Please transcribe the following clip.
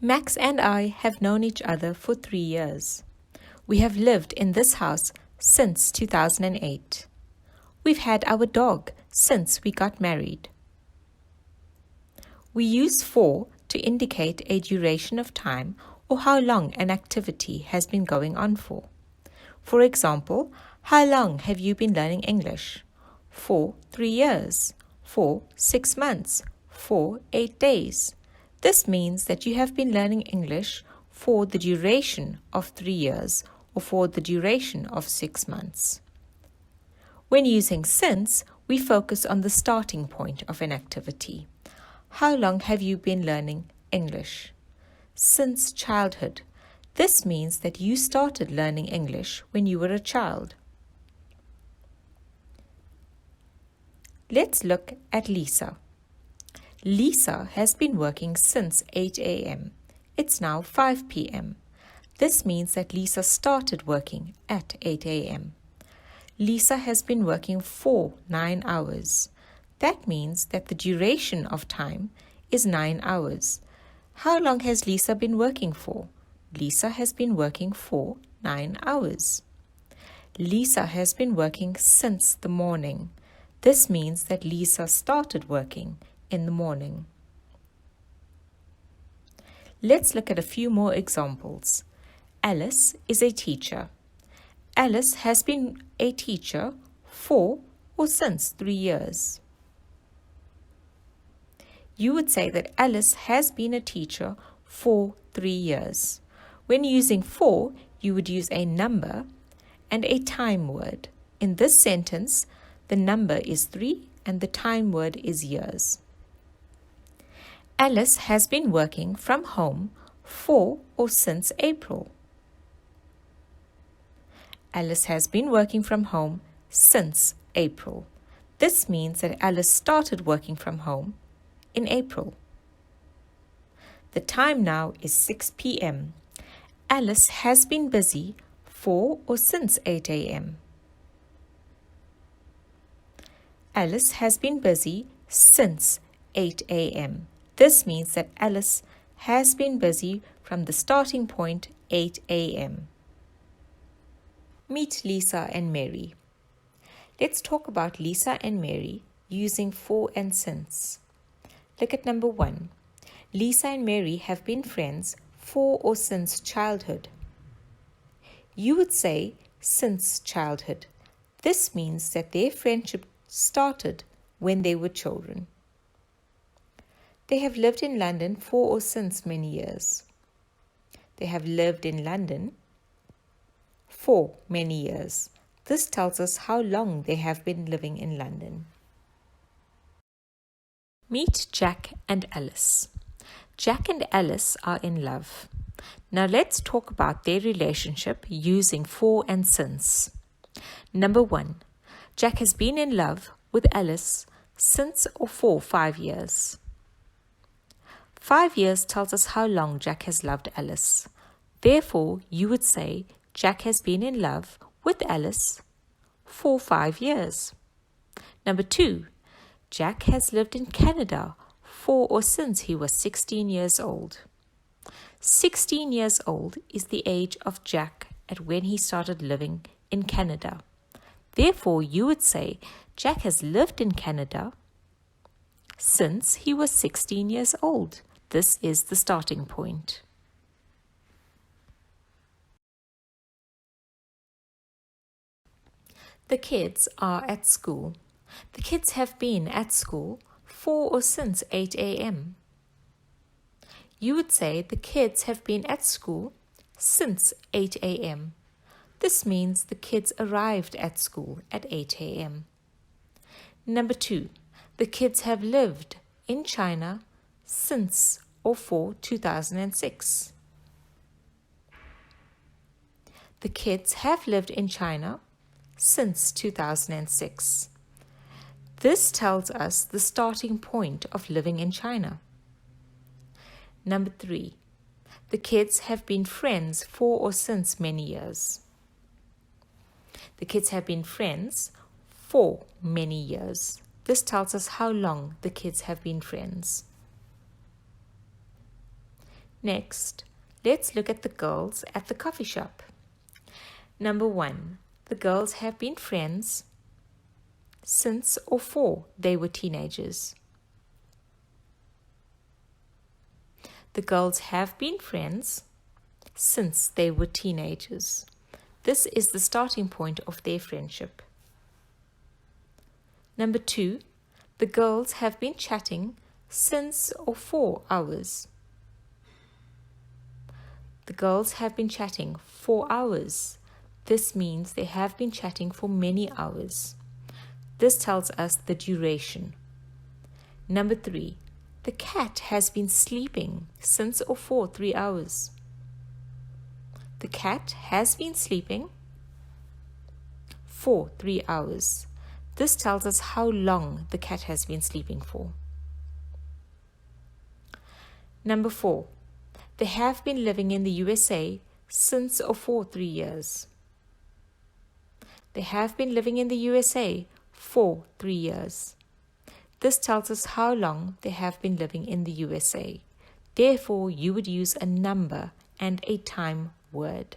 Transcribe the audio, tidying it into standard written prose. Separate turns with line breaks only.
Max and I have known each other for 3 years. We have lived in this house since 2008. We've had our dog since we got married. We use for to indicate a duration of time or how long an activity has been going on for. For example, how long have you been learning English? For 3 years. For 6 months. For 8 days. This means that you have been learning English for the duration of 3 years or for the duration of 6 months. When using since, we focus on the starting point of an activity. How long have you been learning English? Since childhood. This means that you started learning English when you were a child. Let's look at Lisa. Lisa has been working since 8 a.m. It's now 5 p.m. This means that Lisa started working at 8 a.m. Lisa has been working for 9 hours. That means that the duration of time is 9 hours. How long has Lisa been working for? Lisa has been working for 9 hours. Lisa has been working since the morning. This means that Lisa started working in the morning. Let's look at a few more examples. Alice is a teacher. Alice has been a teacher for or since 3 years. You would say that Alice has been a teacher for 3 years. When using for, you would use a number and a time word. In this sentence, the number is 3 and the time word is years. Alice has been working from home for or since April. Alice has been working from home since April. This means that Alice started working from home in April. The time now is 6 p.m. Alice has been busy for or since 8 a.m. Alice has been busy since 8 a.m. This means that Alice has been busy from the starting point 8 a.m. Meet Lisa and Mary. Let's talk about Lisa and Mary using for and since. Look at number 1. Lisa and Mary have been friends for or since childhood. You would say since childhood. This means that their friendship started when they were children. They have lived in London for or since many years. They have lived in London for many years. This tells us how long they have been living in London. Meet Jack and Alice. Jack and Alice are in love. Now let's talk about their relationship using for and since. Number 1. Jack has been in love with Alice since or for 5 years. 5 years tells us how long Jack has loved Alice. Therefore, you would say Jack has been in love with Alice for 5 years. Number 2. Jack has lived in Canada for or since he was 16 years old. 16 years old is the age of Jack at when he started living in Canada. Therefore, you would say Jack has lived in Canada since he was 16 years old. This is the starting point. The kids are at school. The kids have been at school for or since 8 a.m. You would say the kids have been at school since 8 a.m. This means the kids arrived at school at 8 a.m. Number 2. The kids have lived in China since or for 2006. The kids have lived in China since 2006. This tells us the starting point of living in China. Number 3. The kids have been friends for or since many years. The kids have been friends for many years. This tells us how long the kids have been friends. Next, let's look at the girls at the coffee shop. Number 1, the girls have been friends since or for they were teenagers. The girls have been friends since they were teenagers. This is the starting point of their friendship. Number 2, the girls have been chatting since or for hours. The girls have been chatting for hours. This means they have been chatting for many hours. This tells us the duration. Number 3, the cat has been sleeping since or for 3 hours. The cat has been sleeping for 3 hours. This tells us how long the cat has been sleeping for. Number 4, they have been living in the USA since or for 3 years. They have been living in the USA for 3 years. This tells us how long they have been living in the USA. Therefore, you would use a number and a time word.